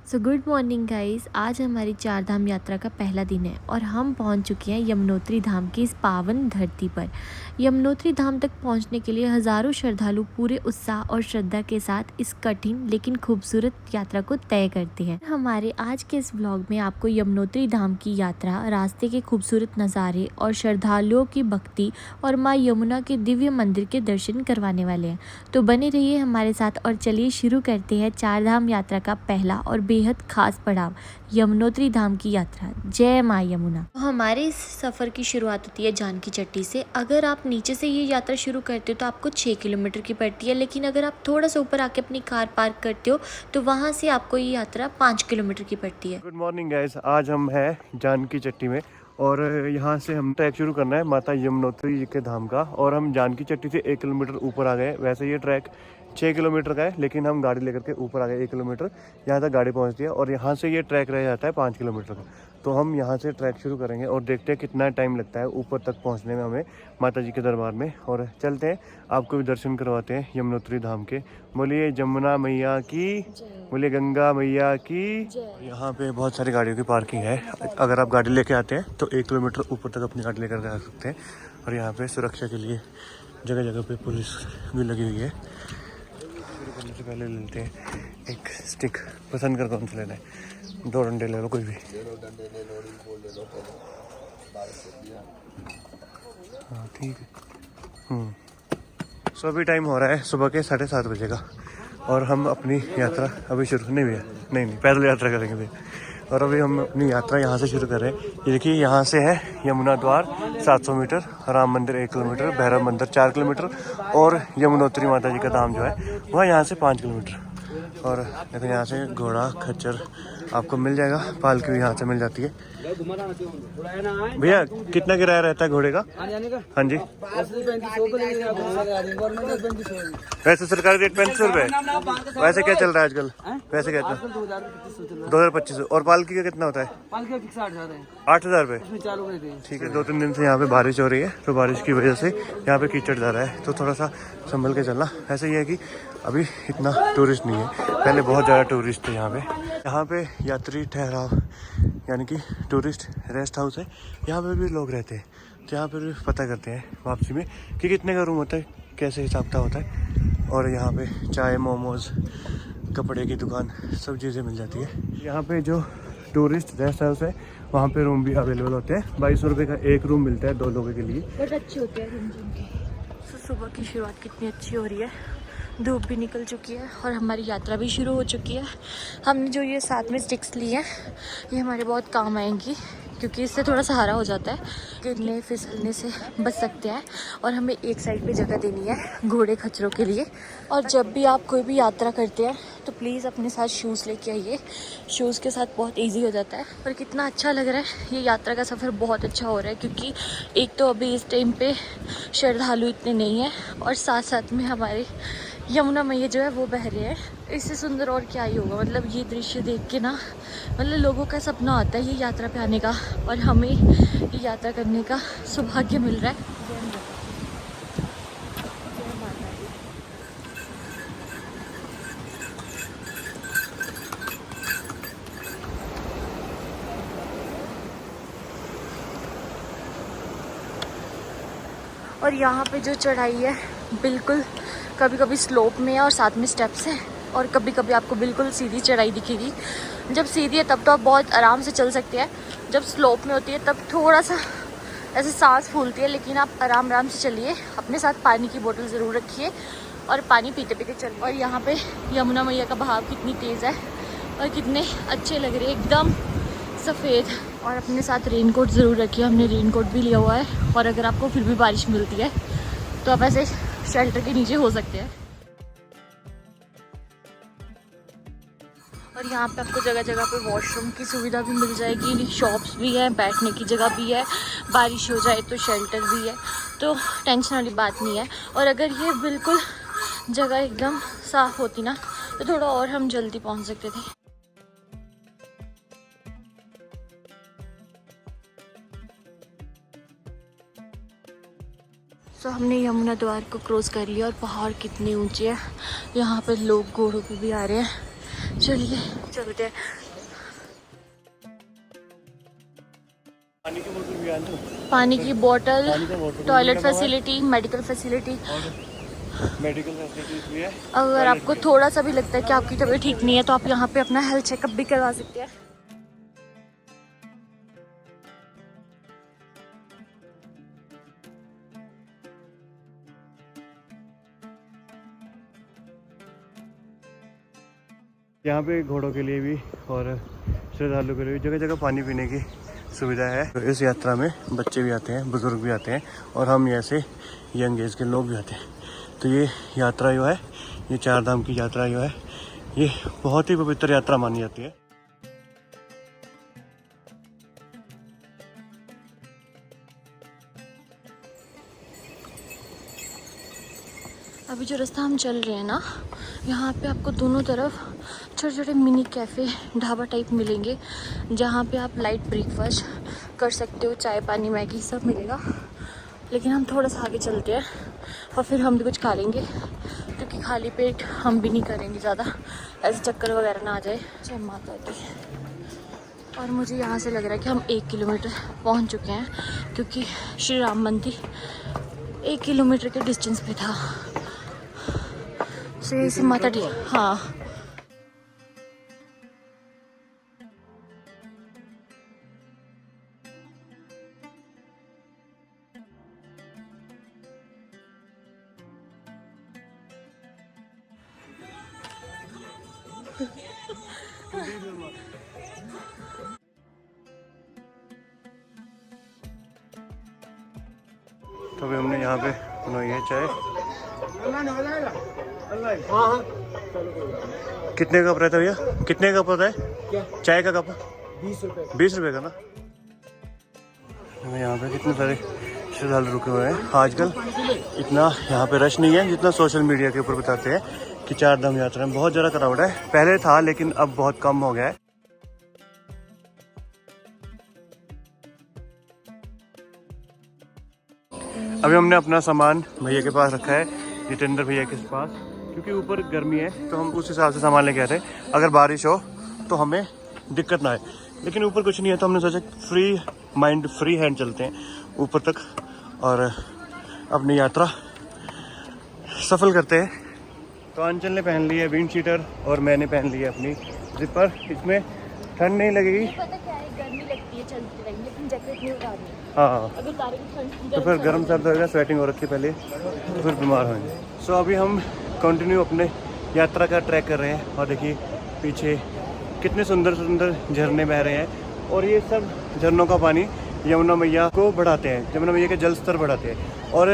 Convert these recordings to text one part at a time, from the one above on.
So good morning guys. आज हमारी चार धाम यात्रा का पहला दिन है और हम पहुंच चुके हैं यमुनोत्री धाम की इस पावन धरती पर। यमुनोत्री धाम तक पहुंचने के लिए हज़ारों श्रद्धालु पूरे उत्साह और श्रद्धा के साथ इस कठिन लेकिन खूबसूरत यात्रा को तय करते हैं। हमारे आज के इस व्लॉग में आपको यमुनोत्री धाम की यात्रा, रास्ते के खूबसूरत नज़ारे और श्रद्धालुओं की भक्ति और माँ यमुना के दिव्य मंदिर के दर्शन करवाने वाले हैं। तो बने रहिए हमारे साथ और चलिए शुरू करते हैं चार धाम यात्रा का पहला और बेहद खास पड़ाव, यमुनोत्री धाम की यात्रा। जय माँ यमुना। हमारे इस सफ़र की शुरुआत होती है जानकी चट्टी से। अगर आप नीचे से ये यात्रा शुरू करते हो तो आपको 6 किलोमीटर की पड़ती है, लेकिन अगर आप थोड़ा सा ऊपर आके अपनी कार पार्क करते हो तो वहाँ से आपको ये यात्रा 5 किलोमीटर की पड़ती है। गुड मॉर्निंग गाइस, आज हम हैं जानकी चट्टी में और यहाँ से हम ट्रैक शुरू करना है माता यमुनोत्री जी के धाम का। और हम जानकी चट्टी से 1 किलोमीटर ऊपर आ गए। वैसे ये ट्रैक 6 किलोमीटर का है, लेकिन हम गाड़ी लेकर के ऊपर आ गए 1 किलोमीटर। यहाँ तक गाड़ी पहुँचती है और यहाँ से ये ट्रैक रह जाता है 5 किलोमीटर का। तो हम यहाँ से ट्रैक शुरू करेंगे और देखते हैं कितना टाइम लगता है ऊपर तक पहुँचने में हमें माता जी के दरबार में। और चलते हैं, आपको भी दर्शन करवाते हैं यमुनोत्री धाम के। बोलिए यमुना मैया की, बोलिए गंगा मैया की। यहाँ पे बहुत सारी गाड़ियों की पार्किंग है। अगर आप गाड़ी लेके आते हैं तो 1 किलोमीटर ऊपर तक अपनी गाड़ी लेकर आ सकते हैं। और यहाँ पे सुरक्षा के लिए जगह जगह पे पुलिस भी लगी हुई है। शुरू करने से पहले लेते हैं एक स्टिक, पसंद कर कौन सा लेना है। 2 डंडे ले लो, कोई भी। हाँ ठीक है। सो अभी टाइम हो रहा है सुबह के 7:30 बजे का और हम अपनी यात्रा अभी शुरू नहीं हुई है। नहीं, पैदल यात्रा करेंगे भी। और अभी हम अपनी यात्रा यहाँ से शुरू कर रहे हैं। ये देखिए, यहाँ से है यमुना द्वार 700 मीटर, राम मंदिर 1 किलोमीटर, भैरव मंदिर 4 किलोमीटर और यमुनोत्री माता जी का धाम जो है वह यहाँ से 5 किलोमीटर। और देखो यहाँ से घोड़ा खच्चर आपको मिल जाएगा, पालकी भी यहाँ से मिल जाती है। भैया कितना किराया रहता है घोड़े का? हाँ जी, वैसे सरकारी रेट 3500 रुपये। वैसे क्या चल रहा है आजकल? वैसे क्या चल रहा है? 2025। और पालकी का कितना होता है? 8,000 रुपये। ठीक है। 2-3 दिन से यहाँ पे बारिश हो रही है, तो बारिश की वजह से यहाँ पे कीचड़ जा रहा है, तो थोड़ा सा संभल के चलना। ऐसा ही है कि अभी इतना टूरिस्ट नहीं है, पहले बहुत ज़्यादा टूरिस्ट थे यहाँ पे। यहाँ पे यात्री ठहराव यानी कि टूरिस्ट रेस्ट हाउस है, यहाँ पे भी लोग रहते हैं। तो यहाँ पर भी पता करते हैं वापसी में कि कितने का रूम होता है, कैसे हिसाब किताब होता है। और यहाँ पे चाय, मोमोज, कपड़े की दुकान, सब चीज़ें मिल जाती है। यहाँ पे जो टूरिस्ट रेस्ट हाउस है वहाँ पे रूम भी अवेलेबल होते हैं। 2200 रुपये का एक रूम मिलता है 2 लोगों के लिए। बहुत अच्छे होते हैं रूम के। तो सुबह की शुरुआत कितनी अच्छी हो रही है, धूप भी निकल चुकी है और हमारी यात्रा भी शुरू हो चुकी है। हमने जो ये साथ में स्टिक्स ली हैं, ये हमारे बहुत काम आएंगी क्योंकि इससे थोड़ा सहारा हो जाता है, गिरने फिसलने से बच सकते हैं। और हमें एक साइड पे जगह देनी है घोड़े खच्चरों के लिए। और जब भी आप कोई भी यात्रा करते हैं तो प्लीज़ अपने साथ शूज़ लेके आइए। शूज़ के साथ बहुत इजी हो जाता है। और कितना अच्छा लग रहा है, ये यात्रा का सफ़र बहुत अच्छा हो रहा है क्योंकि एक तो अभी इस टाइम पे श्रद्धालु इतने नहीं हैं और साथ साथ में हमारे यमुना मैया जो है वो बह रहे हैं। इससे सुंदर और क्या ही होगा। मतलब ये दृश्य देख के ना, मतलब लोगों का सपना आता है ये यात्रा पे आने का, और हमें ये यात्रा करने का सौभाग्य मिल रहा है। और यहाँ पे जो चढ़ाई है बिल्कुल कभी कभी स्लोप में है और साथ में स्टेप्स हैं, और कभी कभी आपको बिल्कुल सीधी चढ़ाई दिखेगी। जब सीधी है तब तो आप बहुत आराम से चल सकते हैं, जब स्लोप में होती है तब थोड़ा सा ऐसे सांस फूलती है, लेकिन आप आराम से चलिए। अपने साथ पानी की बोतल ज़रूर रखिए और पानी पीते पीते चलिए। और यहाँ पे यमुना मैया का बहाव कितनी तेज़ है और कितने अच्छे लग रहे हैं, एकदम सफ़ेद। और अपने साथ रेनकोट ज़रूर रखिए, हमने रेनकोट भी लिया हुआ है। और अगर आपको फिर भी बारिश मिलती है तो आप ऐसे शेल्टर के नीचे हो सकते हैं। और यहाँ पे आपको जगह जगह पे वॉशरूम की सुविधा भी मिल जाएगी, शॉप्स भी है, बैठने की जगह भी है, बारिश हो जाए तो शेल्टर भी है, तो टेंशन वाली बात नहीं है। और अगर ये बिल्कुल जगह एकदम साफ़ होती ना तो थोड़ा और हम जल्दी पहुँच सकते थे। तो हमने यमुना द्वार को क्रॉस कर लिया और पहाड़ कितने ऊंचे हैं। यहाँ पे लोग घोड़ों पे भी आ रहे हैं, चलिए चलते हैं। पानी की बोतल भी आनी, पानी की बोतल, पानी का बोतल, toilet facility, medical facility. Medical facilities भी है। अगर आपको थोड़ा सा भी लगता है कि आपकी तबीयत ठीक नहीं है तो आप यहाँ पे अपना हेल्थ चेकअप भी करवा सकते हैं। यहाँ पे घोड़ों के लिए भी और श्रद्धालुओं के लिए भी जगह जगह पानी पीने की सुविधा है। तो इस यात्रा में बच्चे भी आते हैं, बुजुर्ग भी आते हैं और हम ऐसे यंग एज के लोग भी आते हैं। तो ये यात्रा जो है, ये 4 धाम की यात्रा जो है, ये बहुत ही पवित्र यात्रा मानी जाती है। अभी जो रास्ता हम चल रहे हैं ना, यहाँ पे आपको दोनों तरफ छोटे छोटे मिनी कैफ़े, ढाबा टाइप मिलेंगे जहाँ पे आप लाइट ब्रेकफास्ट कर सकते हो। चाय पानी मैगी सब मिलेगा। लेकिन हम थोड़ा सा आगे चलते हैं और फिर हम भी कुछ खा लेंगे, क्योंकि खाली पेट हम भी नहीं करेंगे ज़्यादा, ऐसे चक्कर वगैरह ना आ जाए। जय माता दी। और मुझे यहाँ से लग रहा है कि हम 1 किलोमीटर पहुँच चुके हैं, क्योंकि श्री राम मंदिर 1 किलोमीटर के डिस्टेंस पे था। श्री माता दी। हाँ, तो अभी हमने यहाँ पे बनाई है चाय। कितने कप रहता है भैया? कितने कप होता है चाय का कप? 20 रुपये का ना। यहाँ पे कितने सारे श्रद्धालु रुके हुए हैं। आजकल इतना यहाँ पे रश नहीं है जितना सोशल मीडिया के ऊपर बताते हैं कि 4 धाम यात्रा में बहुत ज़्यादा क्राउड है। पहले था लेकिन अब बहुत कम हो गया है। अभी हमने अपना सामान भैया के पास रखा है, जितेंद्र भैया के पास, क्योंकि ऊपर गर्मी है तो हम उस हिसाब से सामान लेके आए थे, अगर बारिश हो तो हमें दिक्कत ना आए। लेकिन ऊपर कुछ नहीं है तो हमने सोचा फ्री माइंड फ्री हैंड चलते हैं ऊपर तक और अपनी यात्रा सफल करते हैं। तो अंचल ने पहन ली है विंड शीटर और मैंने पहन ली है अपनी जिपर। इसमें ठंड नहीं लगेगी। पता क्या है, गर्मी लगती है चलते रहेंगे, लेकिन जैकेट नहीं उतारनी। हाँ, अगर तो फिर गर्म सर्द होगा, स्वेटिंग हो रखी पहले, तो फिर बीमार होंगे। सो अभी हम कंटिन्यू अपने यात्रा का ट्रैक कर रहे हैं और देखिए पीछे कितने सुंदर सुंदर झरने बह रहे हैं। और ये सब झरनों का पानी यमुना मैया को बढ़ाते हैं, यमुना मैया के जल स्तर बढ़ाते हैं। और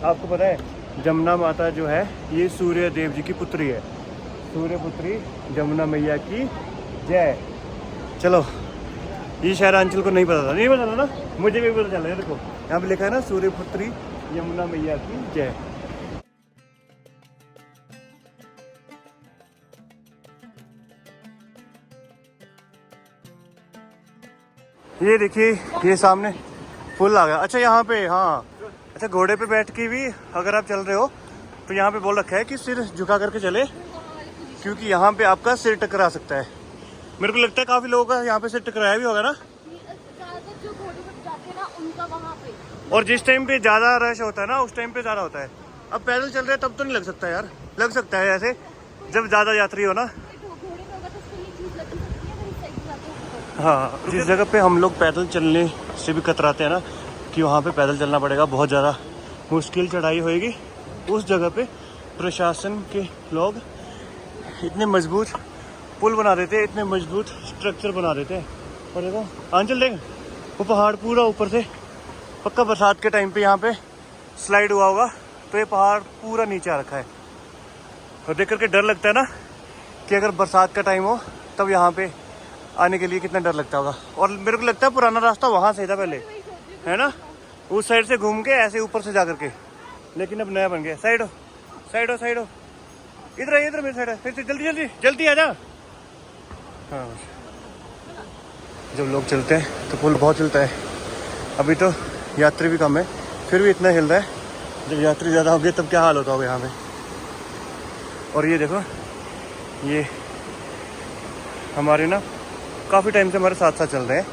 आपको पता है जमुना माता जो है ये सूर्य देव जी की पुत्री है। सूर्य पुत्री जमुना मैया की जय। चलो, ये शायद अंचल को नहीं पता था, नहीं पता था ना, मुझे भी पता चला है। देखो यहाँ पे लिखा है ना, सूर्य पुत्री यमुना मैया की जय। ये देखिए ये सामने पुल आ गया। अच्छा यहाँ पे, हाँ अच्छा, घोड़े पे बैठ के भी अगर आप चल रहे हो तो यहाँ पे बोल रखा है कि सिर झुका करके चले, क्योंकि यहाँ पे आपका सिर टकरा सकता है। मेरे को लगता है काफी लोगों का यहाँ पे सिर टकराया भी होगा ना। जो घोड़े पर जाते हैं ना, उनका वहाँ पे। और जिस टाइम पे ज्यादा रश होता है ना, उस टाइम पे ज्यादा होता है। अब पैदल चल रहे हैं तब तो नहीं लग सकता यार, लग सकता है ऐसे जब ज्यादा यात्री हो ना। हाँ, जिस जगह पे हम लोग पैदल चलने से भी कतराते हैं ना कि वहाँ पे पैदल चलना पड़ेगा, बहुत ज़्यादा मुश्किल चढ़ाई होएगी, उस जगह पे प्रशासन के लोग इतने मजबूत पुल बना देते हैं, इतने मजबूत स्ट्रक्चर बना देते हैं। और देखो आंचल देख, वो पहाड़ पूरा ऊपर से, पक्का बरसात के टाइम पे यहाँ पे स्लाइड हुआ होगा तो ये पहाड़ पूरा नीचे आ रखा है। और देख करके डर लगता है ना कि अगर बरसात का टाइम हो तब यहाँ पे आने के लिए कितना डर लगता होगा। और मेरे को लगता है पुराना रास्ता वहाँ से था पहले, है ना, उस साइड से घूम के ऐसे ऊपर से जा करके, लेकिन अब नया बन गया। साइड हो, साइड हो, साइड हो, इधर इधर मेरी साइड है, फिर से जल्दी जल्दी जल्दी आ जा। हाँ, जब लोग चलते हैं तो पुल बहुत चलता है। अभी तो यात्री भी कम है, फिर भी इतना हिल रहा है। जब यात्री ज़्यादा होंगे तब क्या हाल होता होगा यहाँ पे। और ये देखो, ये हमारे ना काफ़ी टाइम से हमारे साथ साथ चल रहे हैं।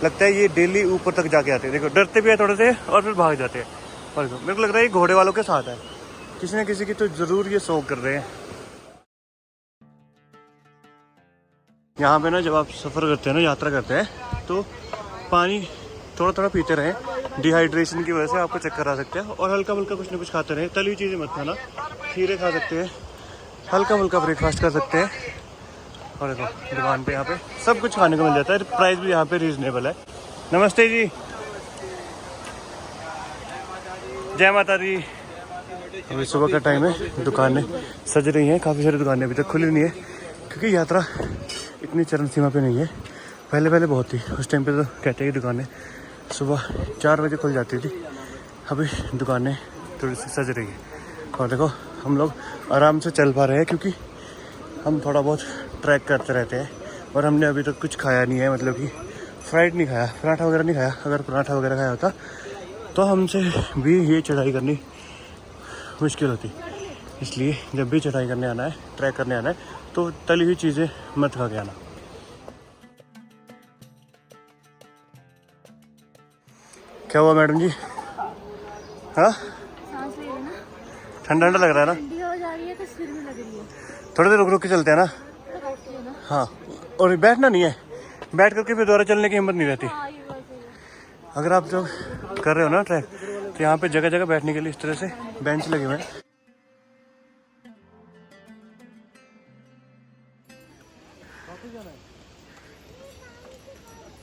लगता है ये डेली ऊपर तक जाके आते हैं। देखो डरते भी है थोड़े से और फिर भाग जाते हैं। और देखो मेरे को लग रहा है ये घोड़े वालों के साथ है, किसी न किसी की तो ज़रूर ये शौक कर रहे हैं। यहाँ पे ना जब आप सफ़र करते हैं ना, यात्रा करते हैं, तो पानी थोड़ा थोड़ा पीते रहें। डिहाइड्रेशन की वजह से आपको चक्कर आ सकते हैं। और हल्का फुल्का कुछ ना कुछ खाते रहें। तली हुई चीज़ें मत खाना, खीरे खा सकते हैं, हल्का फुल्का ब्रेकफास्ट कर सकते हैं। और देखो दुकान पे यहाँ पे सब कुछ खाने को मिल जाता है। प्राइस भी यहाँ पे रीजनेबल है। नमस्ते जी, जय माता दी। अभी सुबह का टाइम है, दुकानें सज रही हैं। काफ़ी सारी दुकानें अभी तक खुली नहीं है क्योंकि यात्रा इतनी चरम सीमा पे नहीं है। पहले पहले बहुत थी, उस टाइम पे तो कहते हैं कि दुकानें सुबह 4 बजे खुल जाती थी। अभी दुकानें थोड़ी सी सज रही है। और देखो हम लोग आराम से चल पा रहे हैं क्योंकि हम थोड़ा बहुत ट्रैक करते रहते हैं। और हमने अभी तक कुछ खाया नहीं है, मतलब कि फ्राइड नहीं खाया, पराठा वगैरह नहीं खाया। अगर पराठा वगैरह खाया होता तो हमसे भी ये चढ़ाई करनी मुश्किल होती। इसलिए जब भी चढ़ाई करने आना है, ट्रैक करने आना है, तो तली हुई चीज़ें मत खा के आना। क्या हुआ मैडम जी? हाँ, सांस ले रहे ना, ठंडा ठंडा लग रहा है ना? ठंडी हो जा रही है तो सिर में लग रही है। थोड़ी देर रुक रुक के चलते हैं ना। तो बैठती है ना। हाँ, और बैठना नहीं है, बैठ करके फिर दोबारा चलने की हिम्मत नहीं रहती। हाँ, ये बात है। अगर आप जब कर रहे हो ना ट्रैक, तो यहाँ पे जगह जगह बैठने के लिए इस तरह से बेंच लगे हुए हैं।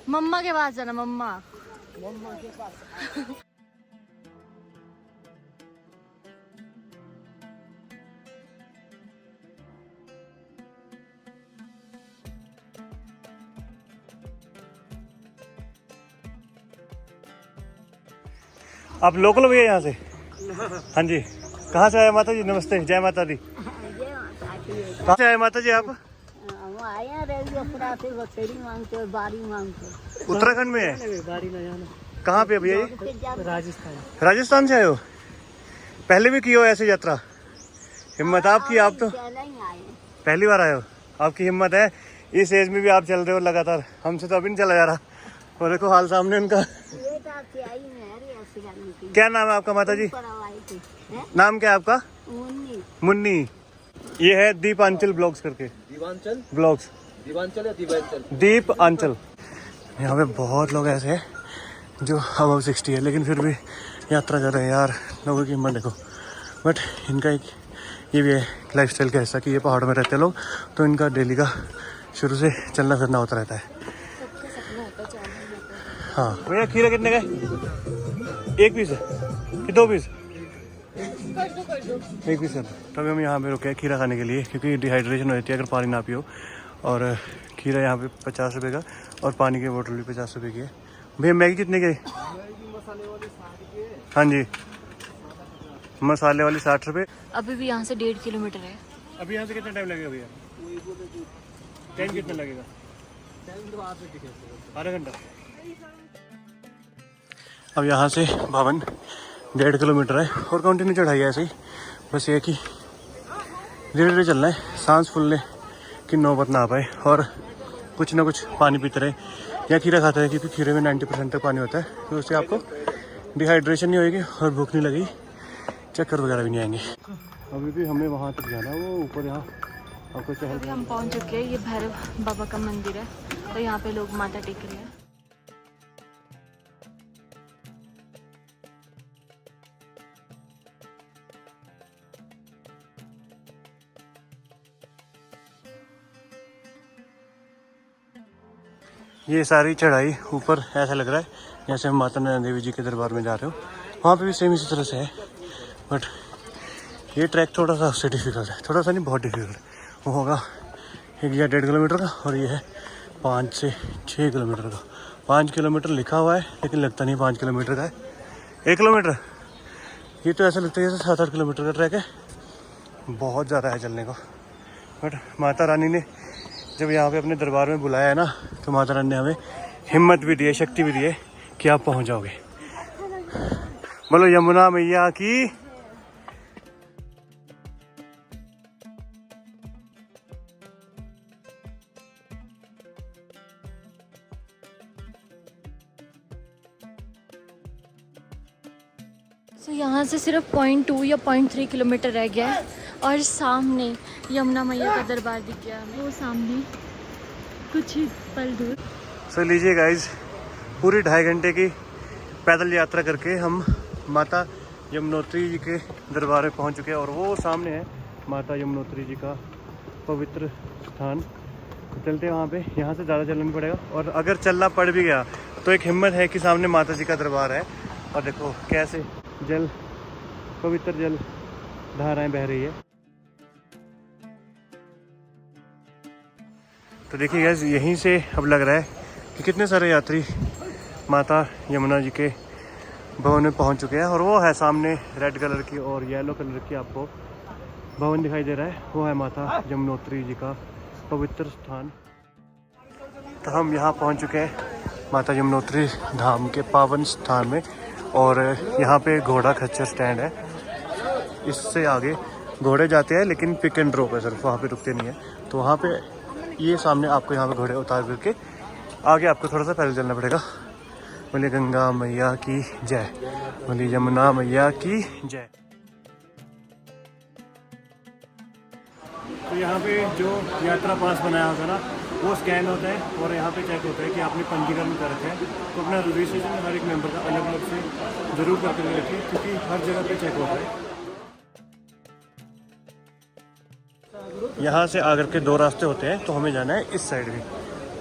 मम्मा के पास जाना, मम्मा। आप लोकल हो भैया यहाँ से? हाँ जी। कहाँ से आए माता जी? नमस्ते, जय माता दी। कहाँ से आए माता जी आप? उत्तराखंड में है? कहाँ पे भैया ये? राजस्थान। राजस्थान से आए हो? पहले भी की हो ऐसी यात्रा? हिम्मत आपकी, आप तो पहली बार आए हो। आपकी हिम्मत है, इस एज में भी आप चल रहे हो लगातार। हमसे तो अभी नहीं चला जा रहा। और देखो हाल सामने उनका। क्या नाम है आपका माता जी? नाम क्या है आपका? मुन्नी। ये है दीपांचल ब्लॉग्स करके। दीपांचल ब्लॉग्स, दीपांचल या दीपांचल? दीपांचल। यहाँ पे बहुत लोग ऐसे हैं जो अबव 60 है लेकिन फिर भी यात्रा कर रहे हैं। यार लोगों की हिम्मत देखो। बट इनका एक ये भी है लाइफस्टाइल का हिस्सा कि ये पहाड़ में रहते हैं लोग, तो इनका डेली का शुरू से चलना फिरना होता रहता है। हाँ भैया, खीरा कितने का है? 1 पीस है कि 2 पीस? 1 पीस है। तभी हम यहाँ पे रुके हैं खीरा खाने के लिए, क्योंकि डिहाइड्रेशन हो जाती है अगर पानी ना पियो। और खीरा यहाँ पे 50 रुपये का, और पानी की बोतल भी 50 रुपये की है। भैया मैगी कितने की? हाँ जी, मसाले वाली 60 रुपये। अभी भी यहाँ से 1.5 किलोमीटर है। अभी यहाँ से कितना टाइम लगेगा भैया? टाइम कितना लगेगा? आधा घंटा। अब यहाँ से भवन 1.5 किलोमीटर है और कंटिन्यू चढ़ाई है ऐसे ही। बस ये कि धीरे धीरे चलना है, सांस फूलने की नौबत ना आ पाए, और कुछ ना कुछ पानी पीते रहे या खीरा खाते रहे, क्योंकि खीरे में 90% तक पानी होता है। तो उससे आपको डिहाइड्रेशन नहीं होगी और भूख नहीं लगेगी, चक्कर वगैरह भी नहीं आएंगे। अभी भी हमें वहाँ तक जाना है, वो ऊपर यहाँ आपको चहल। अभी हम पहुँच चुके हैं। ये भैरव बाबा का मंदिर है और यहाँ पे लोग माथा टेक रहे हैं। ये सारी चढ़ाई ऊपर ऐसा लग रहा है जैसे हम माता नैना देवी जी के दरबार में जा रहे हो। वहाँ पे भी सेम इसी तरह से है, बट ये ट्रैक थोड़ा सा उससे डिफिकल्ट है। थोड़ा सा नहीं, बहुत डिफिकल्ट। वो होगा 1 या 1.5 किलोमीटर का, और ये है 5 से 6 किलोमीटर का। 5 किलोमीटर लिखा हुआ है लेकिन लगता नहीं 5 किलोमीटर का है। 1 किलोमीटर, ये तो ऐसा लगता है जैसे 7-8 किलोमीटर का ट्रैक है। बहुत ज़्यादा है चलने को। बट माता रानी ने जब यहाँ पे अपने दरबार में बुलाया है ना, तो माता रानी ने हमें हिम्मत भी दी है, शक्ति भी दी है कि आप पहुँच जाओगे। बोलो यमुना मैया की। तो यहाँ से सिर्फ 0.2 या 0.3 किलोमीटर रह गया है और सामने यमुना मैया का दरबार दिख गया हमें, वो सामने कुछ ही पल दूर। सो लीजिए गाइज, पूरी 2.5 घंटे की पैदल यात्रा करके हम माता यमुनोत्री जी के दरबार में पहुंच चुके हैं और वो सामने है माता यमुनोत्री जी का पवित्र स्थान। तो चलते हैं वहाँ पे, यहाँ से ज़्यादा चलना पड़ेगा और अगर चलना पड़ भी गया तो एक हिम्मत है कि सामने माता जी का दरबार है और देखो कैसे जल, पवित्र जल धाराएं बह रही है। तो देखिए गाइस, यहीं से अब लग रहा है कि कितने सारे यात्री माता यमुना जी के भवन में पहुंच चुके हैं और वो है सामने रेड कलर की और येलो कलर की आपको भवन दिखाई दे रहा है, वो है माता यमुनोत्री जी का पवित्र स्थान। तो हम यहाँ पहुँच चुके हैं माता यमुनोत्री धाम के पावन स्थान में और यहाँ पे घोड़ा खच्चर स्टैंड है। इससे आगे घोड़े जाते हैं लेकिन पिक एंड ड्रॉप है सिर्फ, वहाँ पे रुकते नहीं है। तो वहाँ पे ये सामने आपको यहाँ पे घोड़े उतार करके आगे आपको थोड़ा सा पैदल चलना पड़ेगा। बोले गंगा मैया की जय, बोले यमुना मैया की जय। तो यहाँ पे जो यात्रा पास बनाया होता है ना, वो स्कैन होता है और यहाँ पे चेक होता है कि आपने पंजीकरण कर रखा है। तो अपना रजिस्ट्रेशन हर एक मेंबर का अलग अलग से ज़रूर करके रखिए क्योंकि हर जगह पे चेक होता है। यहाँ से आकर के 2 रास्ते होते हैं, तो हमें जाना है इस साइड भी।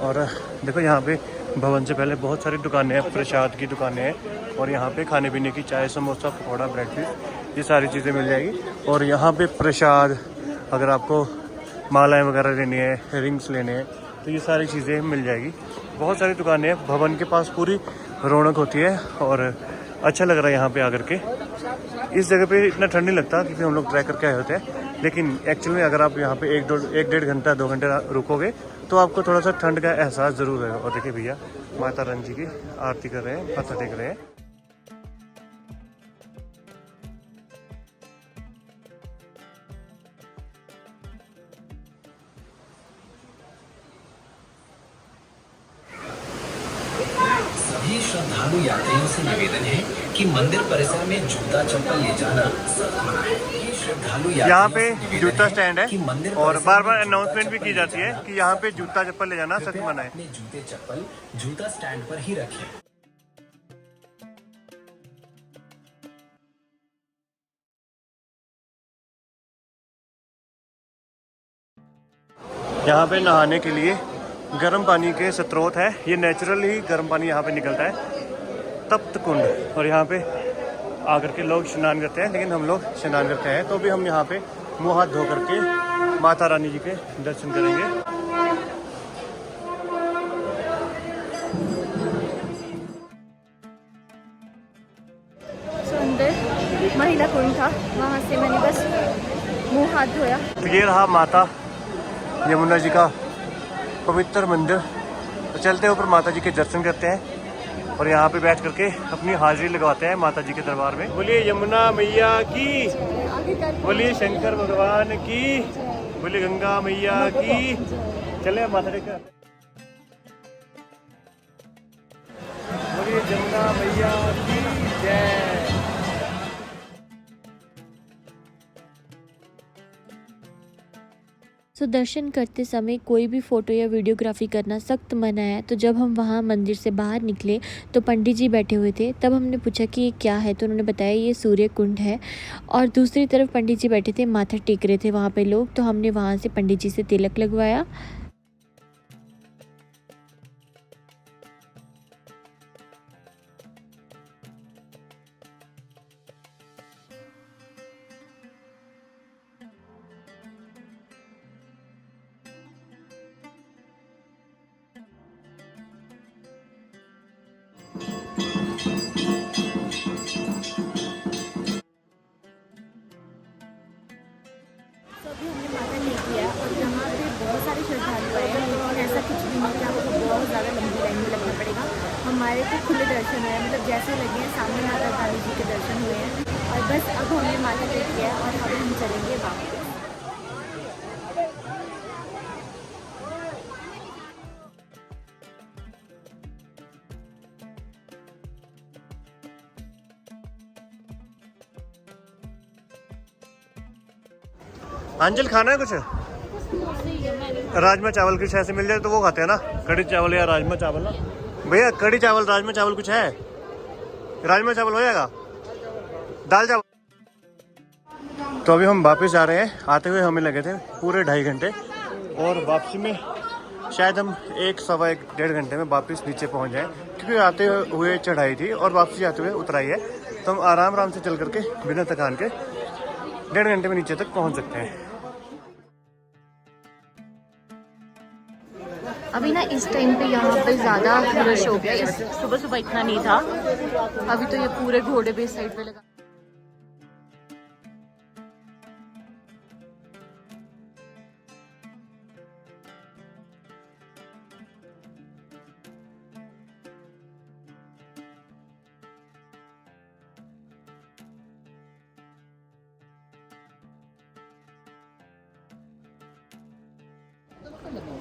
और देखो यहाँ पे भवन से पहले बहुत सारी दुकानें हैं, प्रसाद की दुकानें हैं और यहाँ पे खाने पीने की चाय, समोसा, पकौड़ा, ब्रेड पीस, ये सारी चीज़ें मिल जाएगी। और यहाँ पे प्रसाद, अगर आपको मालाएं वगैरह लेनी है, रिंग्स लेने हैं, तो ये सारी चीज़ें मिल जाएगी। बहुत सारी दुकानें हैं, भवन के पास पूरी रौनक होती है और अच्छा लग रहा है यहाँ पे आकर के। इस जगह पे इतना ठंड नहीं लगता क्योंकि हम लोग ट्रैक करके आए होते हैं, लेकिन एक्चुअल में अगर आप यहाँ पे 1-1.5 घंटा 2 घंटे रुकोगे तो आपको थोड़ा सा ठंड का एहसास ज़रूर होगा। और देखिए भैया माता रानी जी की आरती कर रहे हैं, माथा टेक रहे हैं। सभी श्रद्धालु यात्रियों से निवेदन है कि मंदिर परिसर में जूता चप्पल ले जाना सख्त मना है। श्रद्धालु यहाँ पे जूता स्टैंड है मंदिर और बार बार अनाउंसमेंट भी की जाती है कि यहाँ पे जूता चप्पल ले जाना सख्त मना है। अपने जूते चप्पल जूता स्टैंड पर ही रखें। यहाँ पे नहाने के लिए गर्म पानी के स्रोत है, ये नेचुरल ही गर्म पानी यहाँ पे निकलता है, तप्त कुंड। और यहाँ पे आकर के लोग स्नान करते हैं, लेकिन हम लोग स्नान करते हैं तो भी हम यहाँ पे मुँह हाथ धो करके माता रानी जी के दर्शन करेंगे। सुंदर महिला कुंड था, वहाँ से मैंने बस मुँह हाथ धोया। तो ये रहा माता यमुना जी का पवित्र मंदिर। तो चलते ऊपर माता जी के दर्शन करते हैं और यहाँ पे बैठ करके अपनी हाजिरी लगवाते हैं माता जी के दरबार में। बोलिए यमुना मैया की, बोलिए शंकर भगवान की, बोलिए गंगा मैया की। चले माता टेक, बोलिए यमुना मैया की जय। सो दर्शन करते समय कोई भी फ़ोटो या वीडियोग्राफी करना सख्त मना है। तो जब हम वहाँ मंदिर से बाहर निकले तो पंडित जी बैठे हुए थे, तब हमने पूछा कि ये क्या है, तो उन्होंने बताया ये सूर्य कुंड है। और दूसरी तरफ पंडित जी बैठे थे, माथा टेक रहे थे वहाँ पे लोग, तो हमने वहाँ से पंडित जी से तिलक लगवाया। तो अभी हमने माथा टेक लिया और यहाँ पे बहुत सारे श्रद्धालु आए हैं, लेकिन ऐसा कुछ भी नहीं कि आपको बहुत ज़्यादा लंबी लाइन में लगना पड़ेगा। हमारे तो खुले दर्शन हुए हैं, मतलब जैसे लगे हैं सामने माता रानी जी के दर्शन हुए हैं। और बस अब हमने माथा टेक लिया और अब हम चलेंगे वापस। आंचल खाना है कुछ? राजमा चावल कुछ ऐसे मिल जाए तो वो खाते हैं ना, कड़ी चावल या राजमा चावल ना। भैया कड़ी चावल राजमा चावल कुछ है? राजमा चावल हो जाएगा, दाल चावल। तो अभी हम वापस जा रहे हैं। आते हुए हमें लगे थे पूरे 2.5 घंटे और वापसी में शायद हम 1 सवा 1 डेढ़ घंटे में वापस नीचे पहुंच जाएं, क्योंकि आते हुए चढ़ाई थी और वापसी आते हुए उतराई है। तो हम आराम से चल करके बिना थकान के 1.5 घंटे में नीचे तक पहुंच सकते हैं। अभी ना इस टाइम पे यहाँ पे ज़्यादा रश हो गया, सुबह सुबह इतना नहीं था। अभी तो ये पूरे घोड़े भी साइड पे लगा।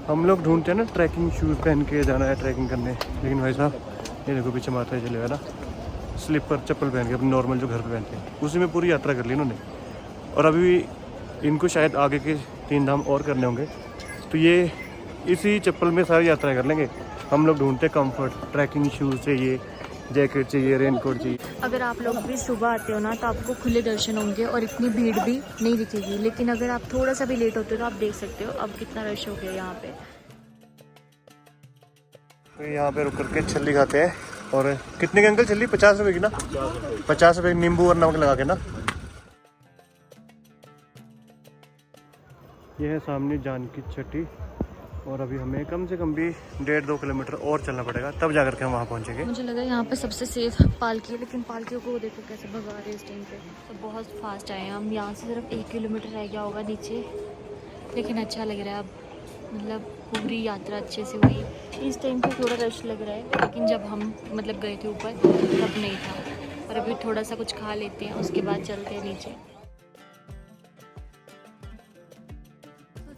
हम लोग ढूंढते हैं ना ट्रैकिंग शूज़ पहन के जाना है ट्रैकिंग करने, लेकिन भाई साहब ये देखो पीछे माता चले गया ना, स्लीपर चप्पल पहन के अपने नॉर्मल जो घर पे पहनते हैं उसी में पूरी यात्रा कर ली इन्होंने। और अभी इनको शायद आगे के 3 धाम और करने होंगे, तो ये इसी चप्पल में सारी यात्राएं कर लेंगे। हम लोग ढूंढते कंफर्ट, ट्रैकिंग शूज़ चाहिए, जैकेट चाहिए, रेनकोट चाहिए। अगर आप लोग भी सुबह आते हो ना तो आपको खुले दर्शन होंगे और इतनी भीड़ भी नहीं दिखेगी, लेकिन अगर आप थोड़ा सा भी लेट होते हो तो आप देख सकते हो अब कितना रश हो गया यहाँ पे। तो यहाँ पे रुक करके छल्ली खाते हैं। और कितने की अंकल छल्ली? 50 रुपए की ना? 50 रुपए की नींबू और नमक लगा के ना। यह है सामने जानकी चट्टी और अभी हमें कम से कम भी 1.5-2 किलोमीटर और चलना पड़ेगा, तब जा करके हम वहाँ पहुँचेंगे। मुझे लगा यहाँ पे सबसे सेफ पालकी है, लेकिन पालकियों को देखो कैसे भगा रहे हैं इस टाइम पे। तो बहुत फास्ट आए हैं हम, यहाँ से सिर्फ 1 किलोमीटर रह गया होगा नीचे, लेकिन अच्छा लग रहा है अब, मतलब पूरी यात्रा अच्छे से हुई। इस टाइम पे थोड़ा रश लग रहा है, लेकिन जब हम मतलब गए थे ऊपर तब नहीं था। और अभी थोड़ा सा कुछ खा लेते हैं, उसके बाद चलते हैं नीचे।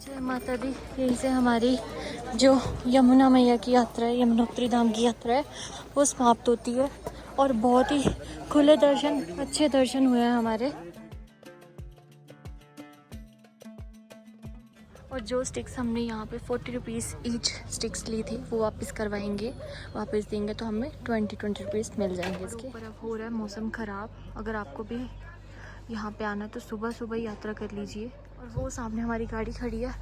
जय माता दी। यहीं से हमारी जो यमुना मैया की यात्रा है, यमुनोत्री धाम की यात्रा है, वो समाप्त होती है। और बहुत ही खुले दर्शन, अच्छे दर्शन हुए हैं हमारे। और जो स्टिक्स हमने यहाँ पे 40 रुपीज़ ईच स्टिक्स ली थी वो वापस करवाएंगे, वापस देंगे तो हमें 20 रुपीज़ मिल जाएंगे इसके। ऊपर अब हो रहा है मौसम ख़राब, अगर आपको भी यहाँ पे आना तो सुबह सुबह यात्रा कर लीजिए। और वो सामने हमारी गाड़ी खड़ी है,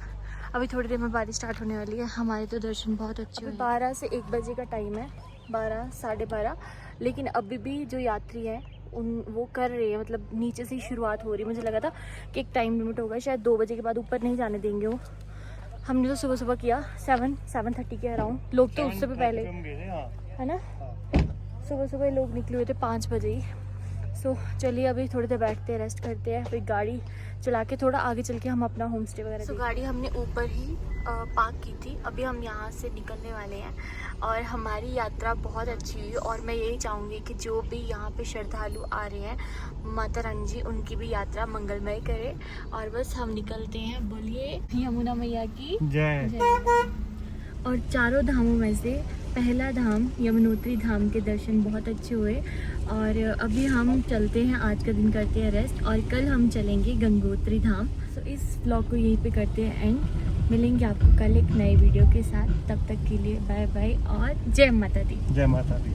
अभी थोड़ी देर में बारिश स्टार्ट होने वाली है। हमारे तो दर्शन बहुत अच्छे हुए। 12 से 1 बजे का टाइम है, 12 साढ़े 12, लेकिन अभी भी जो यात्री हैं वो कर रहे हैं, मतलब नीचे से ही शुरुआत हो रही है। मुझे लगा था कि एक टाइम लिमिट होगा, शायद 2 बजे के बाद ऊपर नहीं जाने देंगे वो। हमने तो सुबह सुबह किया 7:30 के अराउंड, लोग तो उससे भी पहले है ना, सुबह सुबह लोग निकले हुए थे 5 बजे ही। सो चलिए अभी थोड़ी देर बैठते हैं, रेस्ट करते हैं, फिर गाड़ी चला के थोड़ा आगे चल के हम अपना होम स्टे वगैरह। गाड़ी हमने ऊपर ही पार्क की थी, अभी हम यहाँ से निकलने वाले हैं। और हमारी यात्रा बहुत अच्छी हुई और मैं यही चाहूँगी कि जो भी यहाँ पे श्रद्धालु आ रहे हैं, माता रानी जी उनकी भी यात्रा मंगलमय करे। और बस हम निकलते हैं, बोलिए यमुना मैया की जय। और चारों धामों में से पहला धाम यमुनोत्री धाम के दर्शन बहुत अच्छे हुए। और अभी हम चलते हैं, आज का दिन करते हैं रेस्ट, और कल हम चलेंगे गंगोत्री धाम। तो इस व्लॉग को यहीं पे करते हैं एंड, मिलेंगे आपको कल एक नए वीडियो के साथ। तब तक के लिए बाय बाय और जय माता दी। जय माता दी।